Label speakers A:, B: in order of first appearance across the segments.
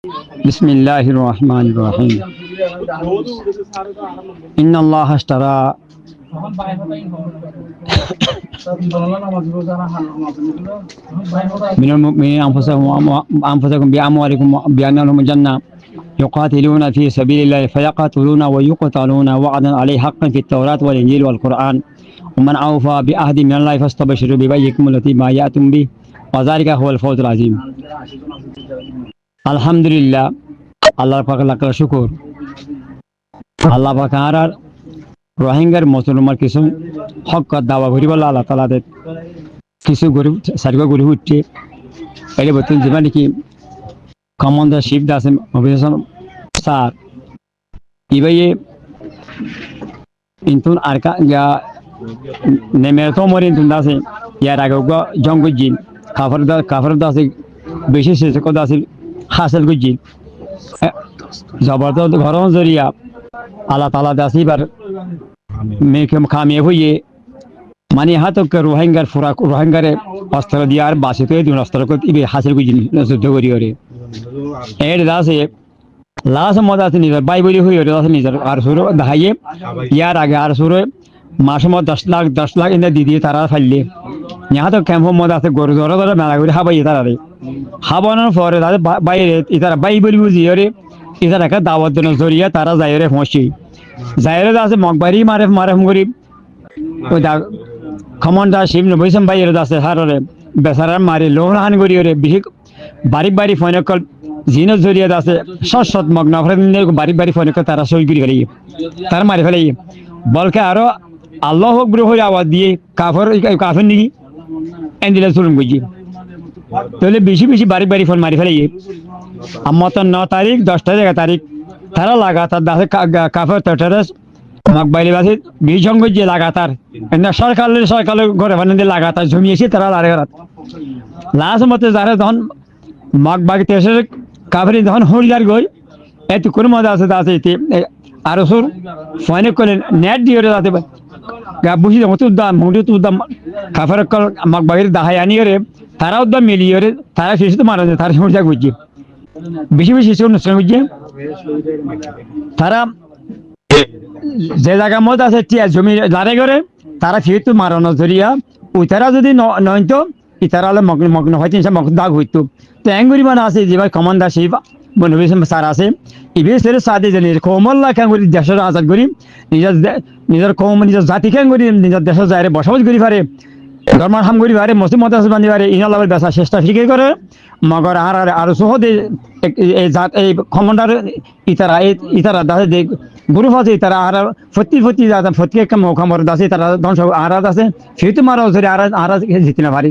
A: بسم الله الرحمن الرحيم إن الله اشترى من المؤمنين أنفسكم بأموالكم بأن لهم الجنة يقاتلون في سبيل الله فيقاتلون ويقتلون وعدا عليه حقا في التوراة والإنجيل والقرآن ومن أوفى بعهد من الله فاستبشروا ببيعكم التي بايعتم به وذلك هو الفوز العظيم الحمد لله আল্লাহ পাক লাখ শুকর আল্লাহ পাক আর রোহিঙ্গার মুসলমান কিছু হক দাওয়া করি বলে আল্লাহ তাআলা কিছু গরিব সারিগা গরিব উঠছে এই বর্তমান জীবন কি কমান্ডার শিপ দাসে অভিযান স্যার ইবাইয়ে ইনতুন আরকা গা নেমেতো মরিন তুন দাসে ইয়ার আগে জঙ্গজিন কাফর দাসে বেশি শেষ কো দাসে হাসিল গুজিন জবরদস্ত ঘরন জরিয়া আল্লাহ তাআলা দাসি বার মেকে কামিয়ে হইয়ে মানে হাতক রোহিঙ্গার ফুরাক রোহিঙ্গারে অস্ত্র দিয়ার বাসিতে দিন অস্ত্র কো ইবে হাসিল গুজিন যুদ্ধ করি ওরে এর দাসে লাস মদাতে নিজের বাইবলি হইয়ে দাসে নিজের আর শুরু দাহাইয়ে ইয়ার আগে আর শুরু মাসমত 10 লাখ ইন্দা দিদি তারা ফাইলে यहाँ तो कैंप मदाते गरु धरा धरा मेला করে হাবাই তারারে হাবানোর পরে তাদের বাইরে ইতারা বাইবলি বুঝিয়ে রে ইতারা একটা দাওয়াত দেন জরিয়া তারা যায়রে পৌঁছি যায়রে আছে মকবারি মারে করি ওই দা কমান্ডার শিব নবইসম বাইরে আছে হাররে বেচারা মারি লোহান করি রে বিশেষ বাড়ি ফোনে কল জিন জরিয়া আছে সৎ মগ্ন বাড়ি ফোনে কল তারা সই করি ফেলি তার মারি ফেলি বলকে আরো আল্লাহ আকবার হয়ে আওয়াজ দিয়ে কাফর নাকি এন্দিলা চলুন বুঝি তাহলে বেশি বাড়ি ফোন মারি ফেলে আমার তো 9 তারিখ 10 তারিখ তারা লাগাতার দাসে কাফর তটারস মকবাইলি বাসে বিজঙ্গ যে লাগাতার এন্ড সরকারের ঘরে বানিয়ে লাগাতার জমিয়েছে তারা লাস্ট মতে যারা তখন মকবাগ তেসের কাফরি তখন হরিদার গই এত কোন মজা আছে আর সুর ফোনে করে নেট দিয়ে যাতে বুঝি তুদ্দাম মুড়ি তুদ্দাম কাফের মকবাগের দাহাই আনি রে তারা উদ্দাম মিলিয়ে রে তারা শিশু মারা যায় তারা সমস্যা বুঝছে বেশি শিশু অনুষ্ঠান বুঝছে তারা যে জায়গা মত আছে জমি লড়াই করে তারা ফিরতো মারানো ধরিয়া ওই তারা যদি নয়তো ইতারা হলে মগ্ন হয়তো দাগ হইতো তো এঙ্গুরি মানে আছে যে ভাই কমান্ডার শিব বনবিসম স্যার আছে ইবেসের সাথে যে কোমল্লা কেন করি দেশের আজাদ করি নিজের কম নিজের জাতি কেন করি নিজের দেশের যাই বসবাস করি পারে ধর্মার হাম করি পারে মুসলিম মত বান্ধি পারে ইনালাবের বেসা চেষ্টা ফিকে করে মগর আর সহদে এই কমান্ডার ইতারা দাসে গ্রুপ আছে তারা আর ফতি ফতি খবর দাসে তারা ধ্বংস আরাজ আছে সেহেতু মারা ধরে আরাজ জিতে না পারি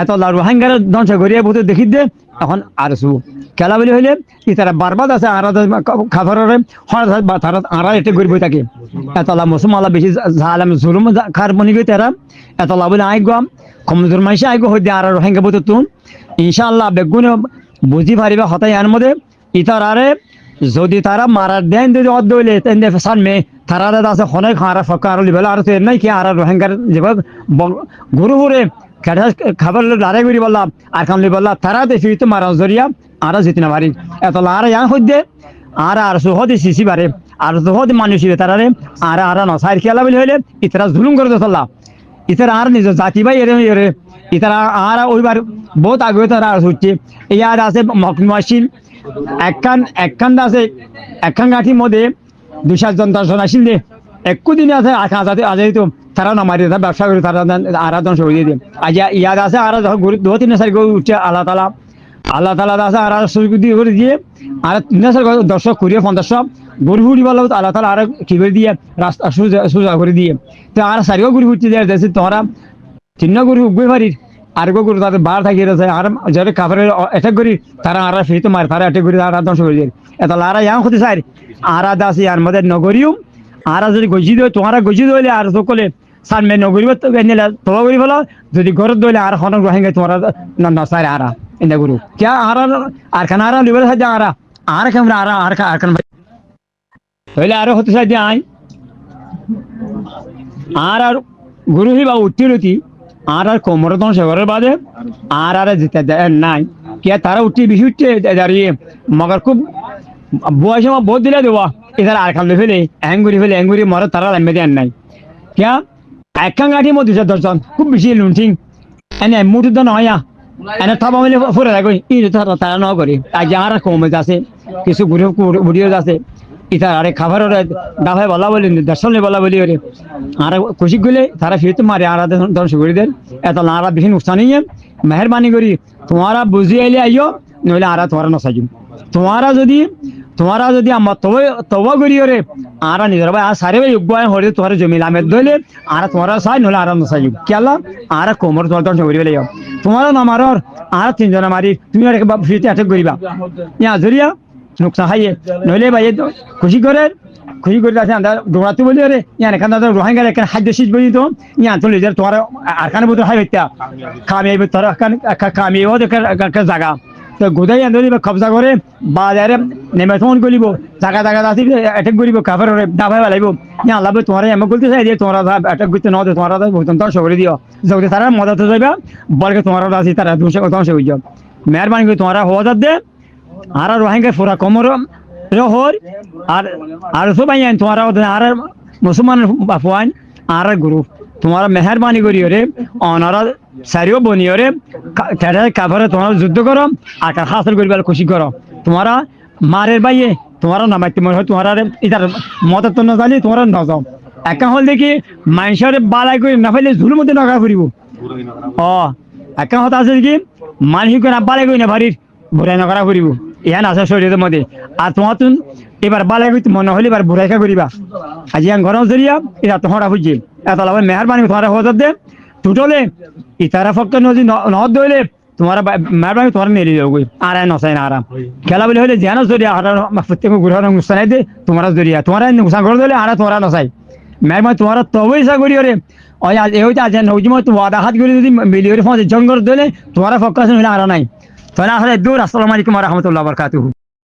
A: এত রোহিঙ্গার ধ্বংস করিয়া বহুত দেখি দে এখন আর খেলা বলি হইলে ইতারা বারবাদ আছে আরাজ খাবারের তারা আরা এটে গরিব থাকে এতলা মুসলমান বেশি ঝালাম জুলুম খার বনি গই তারা এতলা বলে আই গাম কমজোর মাইসা আই গো হইতে আর রোহিঙ্গা বহুত তুন ইনশাআল্লাহ বেগুন বুঝি পারিবা হতাই আন মধ্যে ইতারারে যদি তারা মারার দেন যদি অর্ধ হইলে সামনে তারা আছে হনে খারা ফকা আর লিবেলা আর নাই কি আর রোহিঙ্গার যেভাবে গরু ঘুরে খাবার লড়াই করি বললাম আর খান বললা তারা দেখি তো মারা জরিয়া আর জিতে না পারি এত আর ইয়ান হইতে আর সুহদি সিসি বারে আর সুহদি মানুষ তারারে আর নসাইর খেলা বলি হইলে ইতারা জুলুম করে চলা ইতারা আর নিজ জাতি ভাই এরে ইতারা আর ওইবার বহুত আগে তারা হচ্ছে ইয়ার আছে মকমাসিল একখান আছে একখান গাঠির মধ্যে 200 জন 10 জন আসিল দে একদিনে আছে আজ তো তারা নামারি ব্যবসা করে তারা আরাধন সরিয়ে দিয়ে আজ ইয়াদ আছে আর 2-3 সাল উঠছে আল্লাহ তালা আছে আর সুযোগ করে দিয়ে আর 3 সাল দর্শক কুড়িয়ে 50 গরু ফুটি বলা আল্লাহ তালা আর কি করে দিয়ে রাস্তা সোজা করে দিয়ে তো আর সারিও গরু ফুটতে দেওয়া যাচ্ছে তোমরা 3 গরু উঠবে পারির আর গরু তাদের বার থাকিয়ে রয়েছে আর যারা কাপড়ের অ্যাটাক করি তারা আর ফিরতে মারে তারা অ্যাটাক করি আর ধ্বংস করে দিয়ে এত লারা ইয়াং হতে চাই আর দাসি আর মধ্যে নগরীও আর যদি গজি দেয় তোমারা গজি দইলে আর সকলে সামনে নগরী নিলে তোলা করি ফেলো যদি ঘরত দইলে আর হন রোহিঙ্গা তোমরা নসাই আর এনে গরু কে আর খানা আর লিবার সাহায্য আর কেমন আর খান হইলে আরো হতে চাই আই আর গরু হিবা উঠতি আর কোমর ধ্বংস করার বাদে আর জিতে নাই क्या तारा उठी बेশি উঠছে দাঁড়িয়ে মগর খুব বয়স আমার বহুত দিলে দেওয়া এদের আর খাল ফেলে অ্যাঙ্গুরি মরে তারা লাম্বে দেন নাই क्या একখান গাঠি মধ্যে 10 জন খুব বেশি লুনঠিং এনে মুঠু তো নয় এনে থাবা মিলে ফুরে থাকবে এই তারা ন করে আর যারা কমে আছে কিছু ভিডিও আছে এটা আরে খাবার দাফায় বলা বলি দর্শনে বলা বলি ওরে আর খুশি গেলে তারা ফিরতে মারে আর ধ্বংস করে দেন এত নারা বেশি নুকসান নিয়ে মেহরবানি করি তোমারা বুঝিয়ে এলে আইও নইলে আর তোমারা নসাইজ তোমারা যদি আমার তবা করি ওরে আর নিজের ভাই আর সারে ভাই উপায় হলে তোমার জমি লামের ধরলে আর তোমারা চাই নইলে আর নসাইজ কেলা আর কোমর তোমার ধ্বংস করে ফেলে তোমারও নামার আর 3 জনে মারি তুমি আর ফিরতে অ্যাটাক করিবা ইয়া জরিয়া নুকসান খাইয়ে নইলে ভাই খুশি করে আছে আমরা দৌড়াতে বলি রে ইয়ান এখান রোহিঙ্গার এখানে খাদ্য শীত বলি তো ইয়ান তো নিজের তোমার আরখানে বোধ হয় হইতা খামিয়ে তোর খামিয়ে জায়গা তো গোদাই আন্দোলন কবজা করে বাজারে নেমে ফোন করিব জায়গা আছে অ্যাটাক করিব কাফের দাবাই লাগব ইয়া লাভ তোমার এমন বলতে চাই যে তোমরা অ্যাটাক করতে ন তোমরা ধ্বংস করে দিও যদি তারা মদত যাইবা বলকে তোমরা আছে তারা ধ্বংস হয়ে যাও মেহরবানি করে তোমরা হওয়া দে আর রোহিঙ্গা ফুরা কমর হর আর সবাই তোমার আর মুসলমান বাপুয়ান আর গ্রুপ তোমার মেহরবানি করি রে অনারা সারিও বনি রে কাভারে তোমার যুদ্ধ করো আর হাসিল করি খুশি করো তোমারা মারের বাইয়ে তোমারা নামাইতে মনে হয় তোমার ইটার মত তো না জানি তোমার ন যাও একা হল দেখি মানুষের বালাই করে না পাইলে ঝুলের মধ্যে নগা ফুরিব একা হতা আছে কি মানুষ করে বালাই করি না ভারির ভরাই নগরা ফুরিব ইহান আছে শরীরের মধ্যে আর তোমার তুন এবার বালাই করতে মনে হলে এবার ভরাইকা করিবা আজি ঘর জরিয়া এটা তোমরা বুঝি এত লাভ মেহরবানি তোমার হজর দে টুটলে ইতারা ফক্ত নদী নদ দইলে তোমার মেহরবানি তোমার মেরে যাবো আর নসাই না আরাম খেলা বলে হলে জ্ঞান জরিয়া আর প্রত্যেক গ্রহণ অনুষ্ঠান দে তোমার জরিয়া তোমার নুকসান করে দিলে আর তোমার নসাই মেহরবানি তোমার তবে ইচ্ছা করি রে ওই আজ এই আজ নৌজিমা তো ওয়াদা হাত করে যদি মিলিয়ে জঙ্গল দিলে তোমার ফক্ত হলে আর নাই তাহলে আসলে দূর আসসালামু আলাইকুম ওয়া রাহমাতুল্লাহি ওয়া বারাকাতুহু